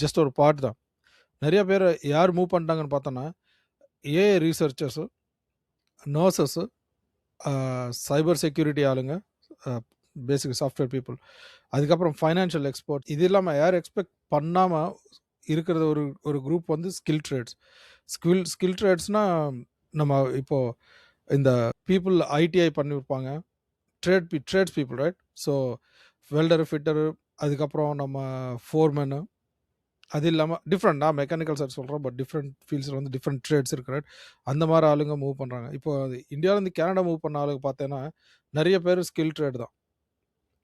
Just ஒரு part தான். நிறைய பேர் யார் மூவ் பண்ணிட்டாங்கன்னு பார்த்தோன்னா, ஏஐ ரிசர்ச்சர்ஸு, நர்சஸ்ஸு, சைபர் செக்யூரிட்டி ஆளுங்க, பேசிக் சாஃப்ட்வேர் பீப்புள், அதுக்கப்புறம் ஃபைனான்ஷியல் எக்ஸ்பர்ட். இது இல்லாமல் யார் எக்ஸ்பெக்ட் பண்ணாமல் இருக்கிறது ஒரு ஒரு குரூப் வந்து ஸ்கில் ட்ரேட்ஸ். ஸ்கில் ட்ரேட்ஸ்னால் நம்ம இப்போது இந்த பீப்புள் ஐடிஐ பண்ணியிருப்பாங்க, trades people, right? So welder, fitter, அதுக்கப்புறம் நம்ம ஃபோர்மேனு, அது இல்லாமல் டிஃப்ரெண்ட், நான் மெக்கானிக்கல் சைட் சொல்கிறேன், பட் டிஃப்ரெண்ட் ஃபீல்ட்ஸில் வந்து டிஃப்ரெண்ட் ட்ரேட்ஸ் இருக்கு, ரைட்? அந்த மாதிரி ஆளுங்க மூவ் பண்ணுறாங்க. இப்போ இந்தியாவிலேருந்து கனடா மூவ் பண்ண ஆளுங்க பார்த்தேன்னா நிறைய பேர் ஸ்கில் ட்ரேட் தான்,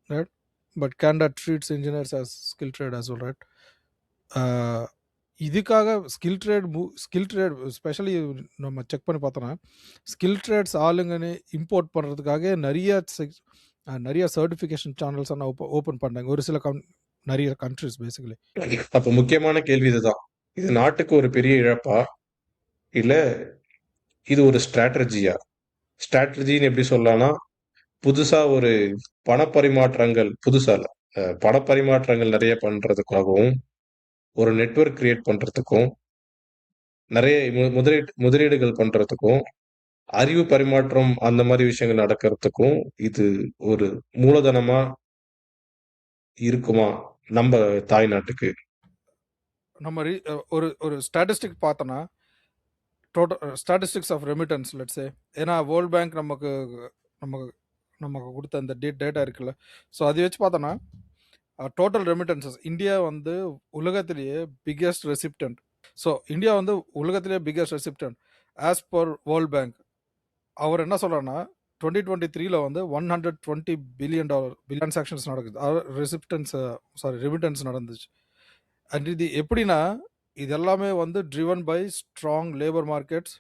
right? But Canada treats engineers as skill trade as well, right? இதுக்காக ஸ்கில் ட்ரேட் ஸ்பெஷலி நம்ம செக் பண்ணி பார்த்தோன்னா, ஸ்கில் ட்ரேட்ஸ் ஆளுங்கன்னு இம்போர்ட் பண்ணுறதுக்காக நிறைய சர்டிஃபிகேஷன் சேனல்ஸ் எல்லாம் ஓப்பன் பண்ணாங்க ஒரு சில நிறைய கண்ட்ரிஸ் பேசிக்கலி. அப்ப முக்கியமான கேள்வி இதுதான். இது நாட்டுக்கு ஒரு பெரிய இழப்பா? இல்ல இது ஒரு ஸ்ட்ராட்டஜியா? ஸ்ட்ராட்டஜின்னு எப்படி சொல்லலாம்னா, புதுசா ஒரு பணப்பரிமாற்றங்கள் புதுசா இல்ல. பணப்பரிமாற்றங்கள் நெறைய பண்றதுக்காகவும், ஒரு நெட்வொர்க் கிரியேட் பண்றதுக்கும், நெறைய முதலீடுகள் பண்றதுக்கும், அறிவு பரிமாற்றம் அந்த மாரி விஷயங்கள் நடக்கறதுக்கும், இது ஒரு மூலதனமா இருக்குமா? நம்ப தாய்நாட்டுக்கு? நம்ம ஒரு ஒரு ஸ்டாட்டிஸ்டிக் பார்த்தோன்னா, total statistics of remittance let's say, ஏன்னா வேர்ல்ட் பேங்க் நமக்கு நமக்கு நமக்கு கொடுத்த அந்த டேட்டா இருக்குல்ல, ஸோ அதை வச்சு பார்த்தோன்னா டோட்டல் ரெமிட்டன்சஸ் இந்தியா வந்து உலகத்திலேயே பிக்கெஸ்ட் ரெசிப்டன்ட். ஸோ இந்தியா வந்து உலகத்திலேயே biggest recipient as per World Bank. அவர் என்ன சொல்கிறாருன்னா 2023 வந்து $120 பில்லியன் டிரான்சாக்ஷன்ஸ் நடக்குது, ரெமிட்டன்ஸ் நடந்துச்சு. அண்ட் இது எப்படின்னா, இது எல்லாமே வந்து driven by strong labour markets,